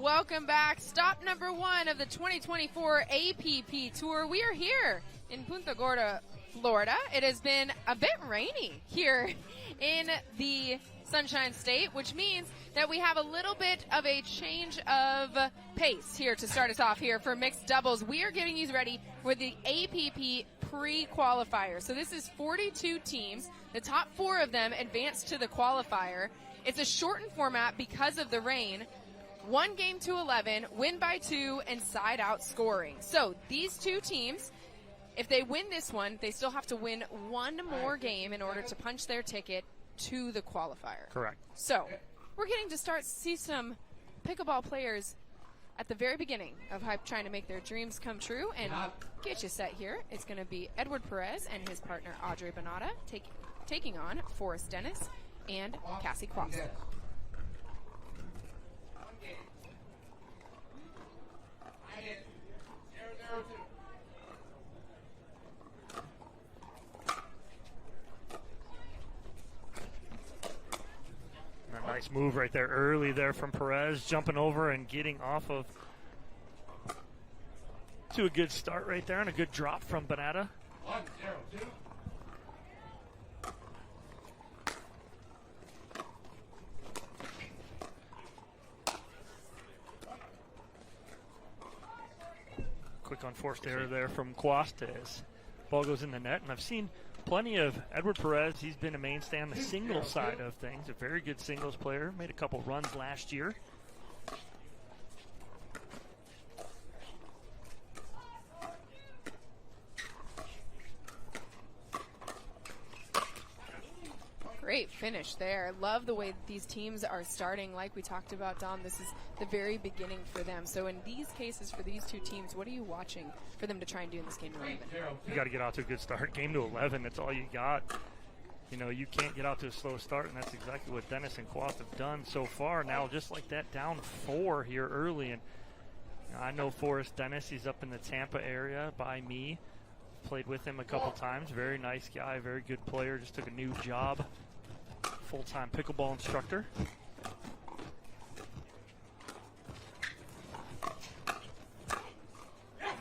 Welcome back. Stop number 1 of the 2024 APP Tour. We are here in Punta Gorda, Florida. It has been a bit rainy here in the Sunshine State, which means that we have a little bit of a change of pace here to start us off here for mixed doubles. We are getting you ready for the APP Pre-Qualifier. So this is 42 teams. The top 4 of them advance to the qualifier. It's a shortened format because of the rain. 1 game to 11, win by 2, and side-out scoring. So these 2 teams, if they win this one, they still have to win 1 more game in order to punch their ticket to the qualifier. Correct. So we're getting to start to see some pickleball players at the very beginning of trying to make their dreams come true. And get you set here. It's going to be Edward Perez and his partner Audrey Banada taking on Forrest Dennis and Cassie Quast. A nice move right there early there from Perez, jumping over and getting off of to a good start right there and a good drop from Banada. 1-0-2. Quick unforced error there from Quast as ball goes in the net. And I've seen plenty of Edward Perez. He's been a mainstay on the singles side of things. A very good singles player. Made a couple runs last year. Great finish there. Love the way these teams are starting. Like we talked about, Dom, this is the very beginning for them. So in these cases, for these 2 teams, what are you watching for them to try and do in this game to 11? You got to get out to a good start. Game to 11, that's all you got. You know, you can't get out to a slow start, and that's exactly what Dennis and Quast have done so far. Now, just like that, down 4 here early. And I know Forrest Dennis, he's up in the Tampa area by me. Played with him a couple times. Very nice guy, very good player. Just took a new job. Full-time pickleball instructor.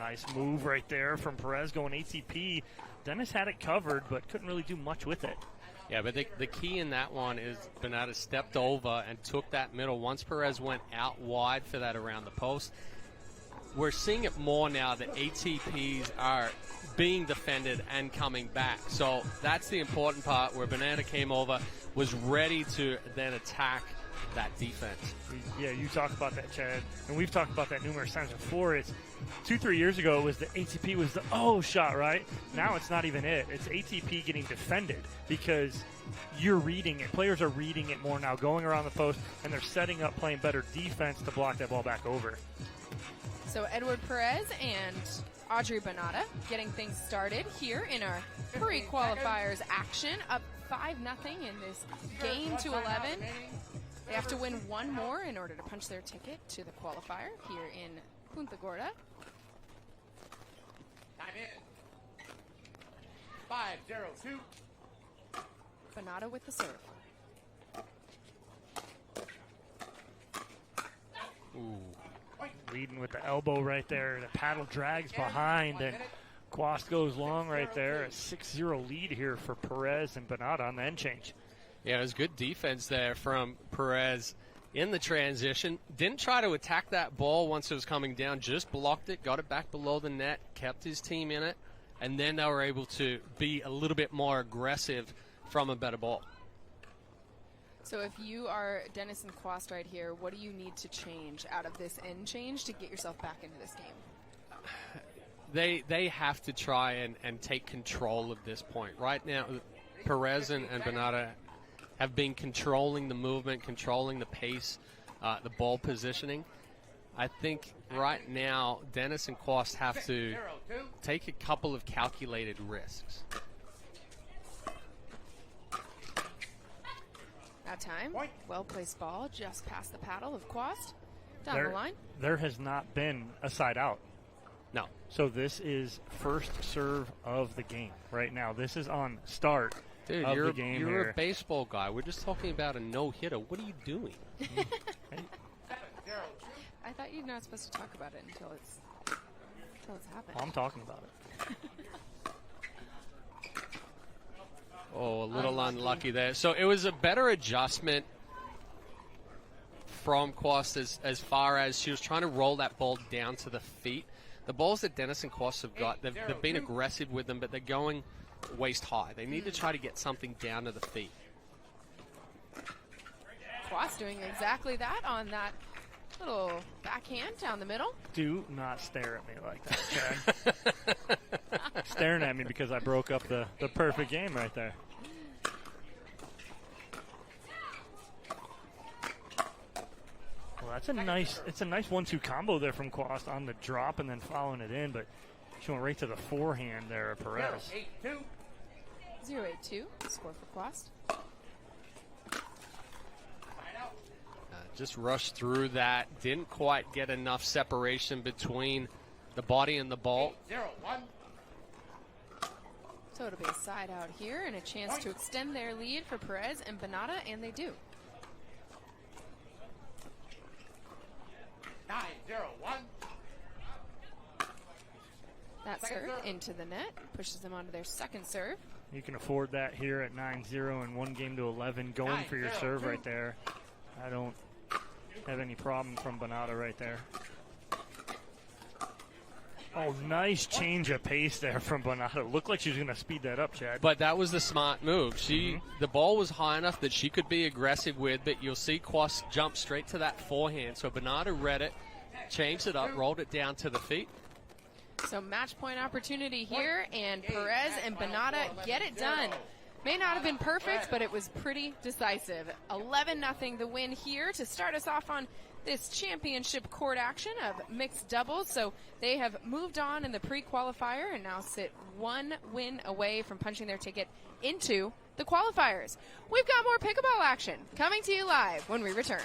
Nice move right there from Perez going ATP. Dennis had it covered, but couldn't really do much with it. Yeah, but the key in that one is Banada stepped over and took that middle. Once Perez went out wide for that around the post, we're seeing it more now that ATPs are being defended and coming back. So that's the important part where Banada came over, was ready to then attack that defense. Yeah, you talk about that, Chad, and we've talked about that numerous times before. It's 2-3 years ago, it was the ATP was the shot, right? Now it's not even it. It's ATP getting defended because you're reading it. Players are reading it more now, going around the post, and they're setting up, playing better defense to block that ball back over. So Edward Perez and Audrey Banada getting things started here in our pre-qualifiers action, up 5-0 in this game to 11. They have to win 1 more in order to punch their ticket to the qualifier here in Punta Gorda. Time in. 5-0-2. Banada with the serve. Ooh. Leading with the elbow right there. The paddle drags behind, and Quast goes long right there. A 6-0 lead here for Perez and Banada on the end change. Yeah, it was good defense there from Perez in the transition. Didn't try to attack that ball once it was coming down, just blocked it, got it back below the net, kept his team in it, and then they were able to be a little bit more aggressive from a better ball. So if you are Dennis and Quast right here, what do you need to change out of this end change to get yourself back into this game? They have to try and take control of this point. Right now, Perez and Banada have been controlling the movement, controlling the pace, the ball positioning. I think right now Dennis and Quast have to take a couple of calculated risks. That time, well-placed ball just past the paddle of Quast. Down the line. There has not been a side out. No. So this is first serve of the game right now. This is on start Dude, of you're the game you're here. a baseball guy. We're just talking about a no-hitter. What are you doing? I thought you're not supposed to talk about it until it's happened. I'm talking about it. Oh, a little unlucky there. So it was a better adjustment from Quast as far as she was trying to roll that ball down to the feet. The balls that Dennis and Quast have got, they've been aggressive with them, but they're going waist high. They need to try to get something down to the feet. Quast doing exactly that on that little backhand down the middle. Do not stare at me like that, Chad. Staring at me because I broke up the perfect game right there. Well, it's a nice 1-2 combo there from Quast on the drop and then following it in, but she went right to the forehand there, Perez. 0-8-2. 0-8-2, score for Quast. Just rushed through that. Didn't quite get enough separation between the body and the ball. 0-1. So it'll be a side out here and a chance to extend their lead for Perez and Banada, and they do. 9-0-1. That serve into the net pushes them onto their second serve. You can afford that here at 9-0 and 1-11 going for your serve right there. I don't have any problem from Banada right there. Oh, nice change of pace there from Banada. Looked like she was going to speed that up, Chad. But that was the smart move. The ball was high enough that she could be aggressive with, but you'll see Quast jump straight to that forehand. So Banada read it, changed it up, rolled it down to the feet. So match point opportunity here, and Perez and Banada get it done. May not have been perfect, but it was pretty decisive. 11-0 the win here to start us off on this championship court action of mixed doubles. So they have moved on in the pre-qualifier and now sit one win away from punching their ticket into the qualifiers. We've got more pickleball action coming to you live when we return.